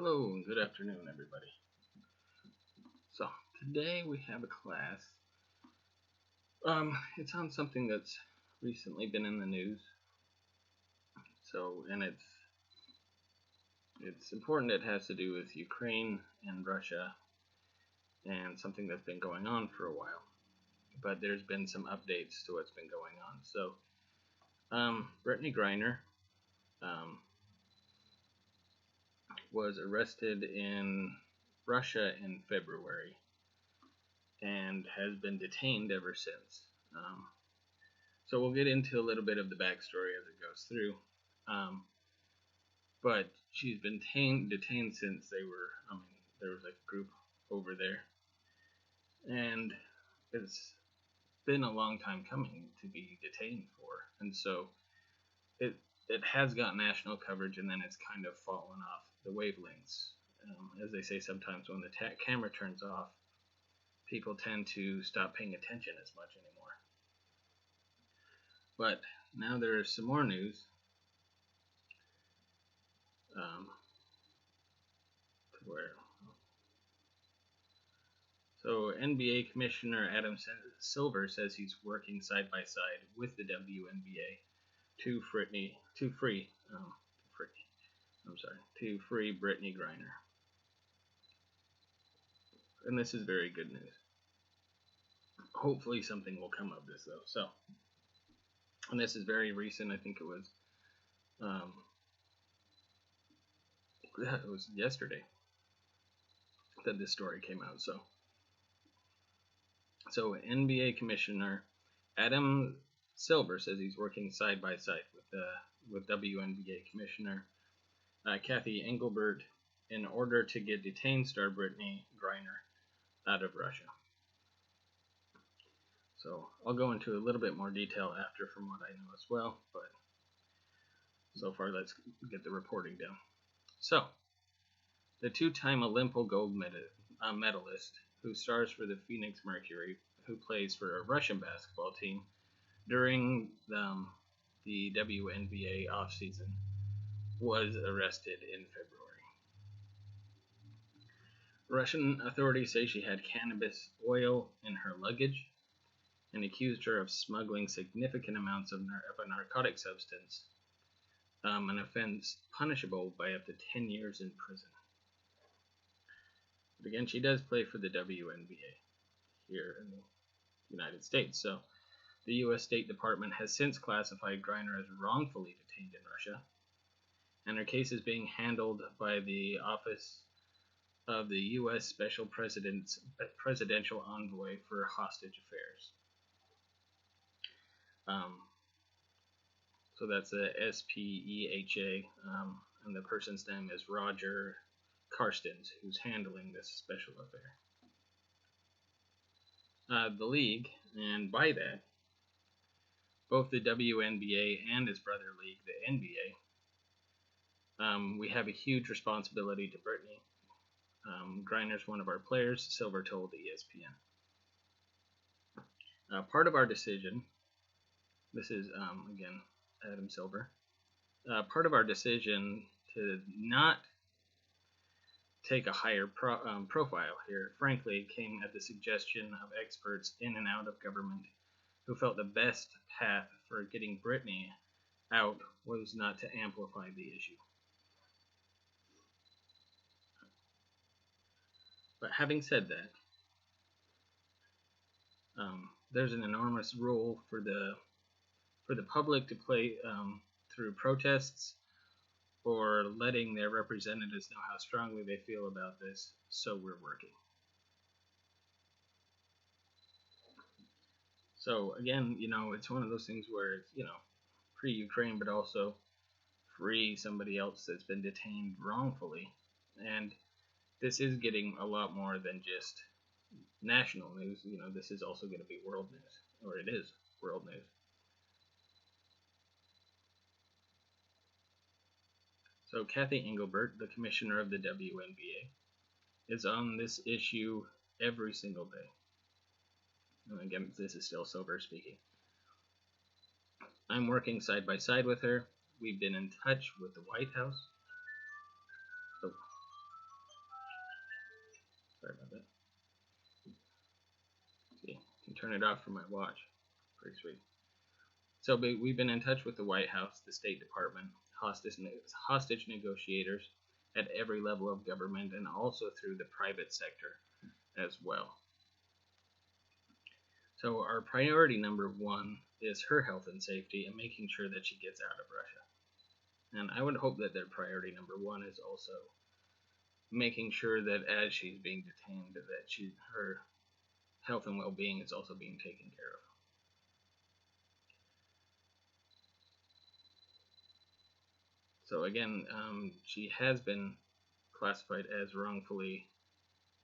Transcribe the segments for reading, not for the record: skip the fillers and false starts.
Hello and good afternoon, everybody. So today we have a class. It's on something that's recently been in the news. And it's important. It has to do with Ukraine and Russia, and something that's been going on for a while. But there's been some updates to what's been going on. So, Brittney Griner was arrested in Russia in February and has been detained ever since. So we'll get into a little bit of the backstory as it goes through. But she's been detained since there was like a group over there. And it's been a long time coming to be detained for. And so it has got national coverage, and then it's kind of fallen off the wavelengths. As they say sometimes, when the camera turns off, people tend to stop paying attention as much anymore. But now there's some more news. So NBA Commissioner Adam Silver says he's working side by side with the WNBA to free Brittney Griner. And this is very good news. Hopefully something will come of this, though. So, and this is very recent. I think it was yesterday that this story came out. So NBA Commissioner Adam Silver says he's working side by side with WNBA Commissioner Kathy Engelbert in order to get detained star Brittney Griner out of Russia. So I'll go into a little bit more detail after from what I know as well, but so far let's get the reporting down. So, the two-time Olympic gold medalist who stars for the Phoenix Mercury, who plays for a Russian basketball team during the WNBA offseason, was arrested in February. Russian authorities say she had cannabis oil in her luggage and accused her of smuggling significant amounts of a narcotic substance, an offense punishable by up to 10 years in prison. But again, she does play for the WNBA here in the United States. So the U.S. State Department has since classified Griner as wrongfully detained in Russia, and her case is being handled by the Office of the U.S. Special Presidential Envoy for Hostage Affairs. So that's a SPEHA, and the person's name is Roger Karstens, who's handling this special affair. The league, and by that, both the WNBA and its brother league, the NBA, we have a huge responsibility to Brittney. Griner's one of our players, Silver told ESPN. Part of our decision, this is, again, Adam Silver, part of our decision to not take a higher profile here, frankly, came at the suggestion of experts in and out of government who felt the best path for getting Brittney out was not to amplify the issue. But having said that, there's an enormous role for the public to play through protests or letting their representatives know how strongly they feel about this, so we're working. So again, it's one of those things where it's, free Ukraine, but also free somebody else that's been detained wrongfully. And this is getting a lot more than just national news. This is also going to be world news, or it is world news. So Kathy Engelbert, the commissioner of the WNBA, is on this issue every single day. And again, this is still Silver speaking. I'm working side by side with her. We've been in touch with the White House. Sorry about that. See, I can turn it off from my watch. Pretty sweet. So we've been in touch with the White House, the State Department, hostage negotiators at every level of government, and also through the private sector as well. So our priority number one is her health and safety and making sure that she gets out of Russia. And I would hope that their priority number one is also making sure that as she's being detained, that her health and well-being is also being taken care of. So again, she has been classified as wrongfully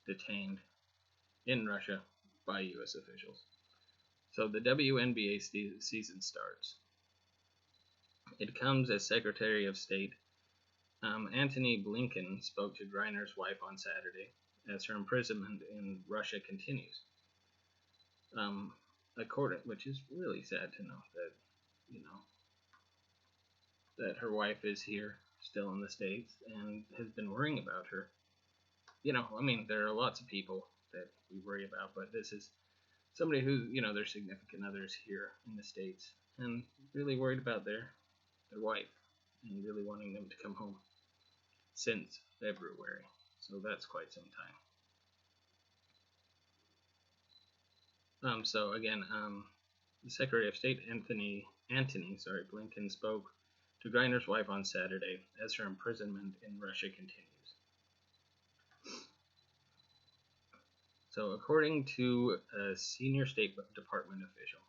detained in Russia by U.S. officials. So the WNBA season starts. It comes as Secretary of State Antony Blinken spoke to Griner's wife on Saturday as her imprisonment in Russia continues. Which is really sad to know that her wife is here still in the States and has been worrying about her. There are lots of people that we worry about, but this is somebody who, their significant others here in the States and really worried about their wife and really wanting them to come home since February. So that's quite some time. So again, the Secretary of State Antony Blinken spoke to Griner's wife on Saturday as her imprisonment in Russia continues. So according to a senior State Department official,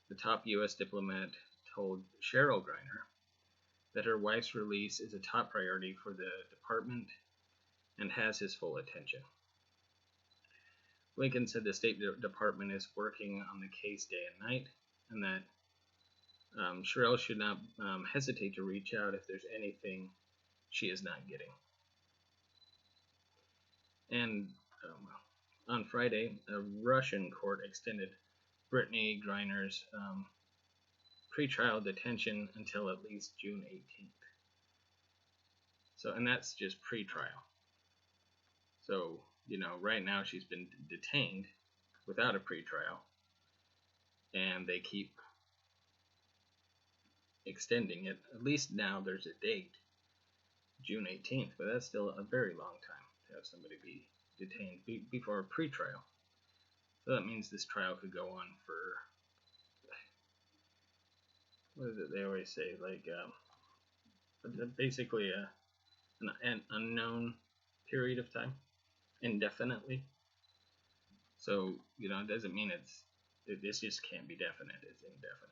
the top U.S. diplomat told Cheryl Griner that her wife's release is a top priority for the department and has his full attention. Blinken said the State Department is working on the case day and night, and that Cheryl should not hesitate to reach out if there's anything she is not getting. And on Friday, a Russian court extended Brittney Griner's pretrial detention until at least June 18th. So, and that's just pretrial. So, right now she's been detained without a pretrial, and they keep extending it. At least now there's a date, June 18th, but that's still a very long time to have somebody be detained before a pretrial. So that means this trial could go on for, what is it they always say, basically an unknown period of time, indefinitely. So, it doesn't mean this just can't be definite, it's indefinite.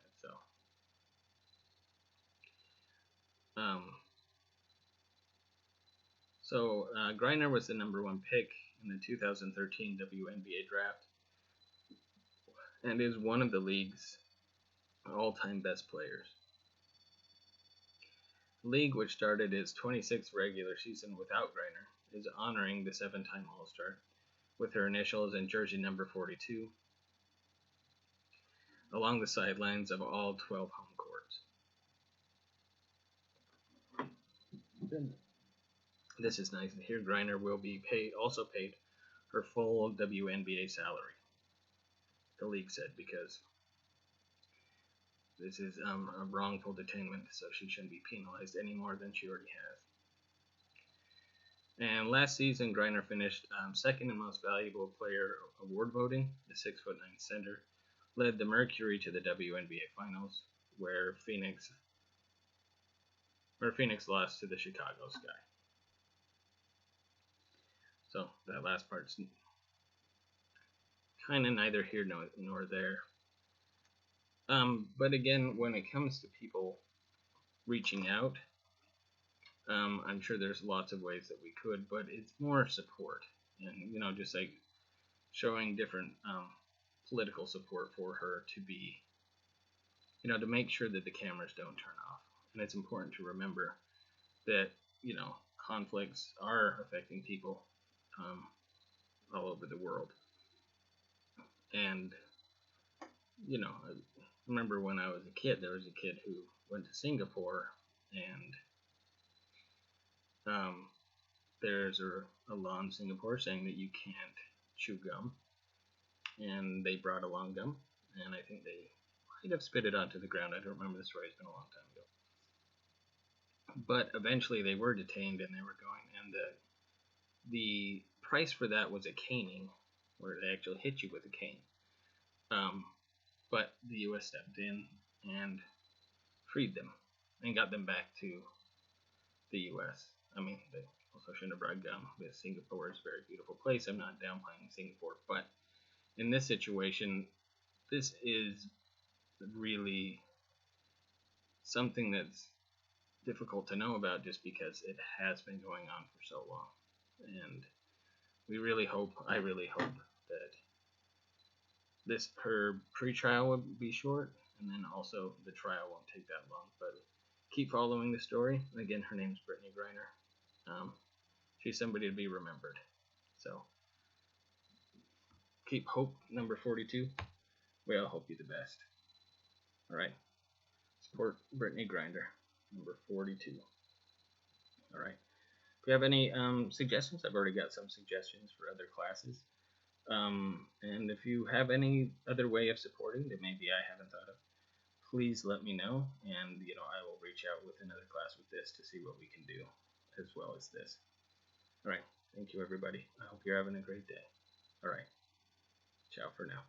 So Griner was the number one pick in the 2013 WNBA draft and is one of the league's all-time best players. The league, which started its 26th regular season without Griner, is honoring the 7-time All-Star with her initials and jersey number 42 along the sidelines of all 12 home courts. This is nice. Here, Griner will be also paid her full WNBA salary, the league said, because this is a wrongful detainment, so she shouldn't be penalized any more than she already has. And last season, Griner finished second in most valuable player award voting. The 6'9" center led the Mercury to the WNBA Finals, where Phoenix lost to the Chicago Sky. So that last part's kind of neither here nor there. But again, when it comes to people reaching out, I'm sure there's lots of ways that we could, but it's more support and, just like showing different political support for her to be, to make sure that the cameras don't turn off. And it's important to remember that, conflicts are affecting people all over the world. And, I remember when I was a kid, there was a kid who went to Singapore and there's a law in Singapore saying that you can't chew gum, and they brought along gum, and I think they might have spit it onto the ground. I don't remember the story; it's been a long time ago. But eventually, they were detained, and they were going, and the price for that was a caning, where they actually hit you with a cane. But the U.S. stepped in and freed them and got them back to the U.S. I mean, they also shouldn't have brought gum, because Singapore is a very beautiful place. I'm not downplaying Singapore, but in this situation, this is really something that's difficult to know about, just because it has been going on for so long. And I really hope that this her pre-trial will be short, and then also the trial won't take that long. But keep following the story. Again, her name is Brittney Griner. She's somebody to be remembered. So keep hope, number 42. We all hope you the best. All right. Support Brittney Griner, number 42. All right. If you have any suggestions, I've already got some suggestions for other classes. And if you have any other way of supporting that maybe I haven't thought of, please let me know, and I will reach out with another class with this to see what we can do as well as this. All right. Thank you, everybody. I hope you're having a great day. All right. Ciao for now.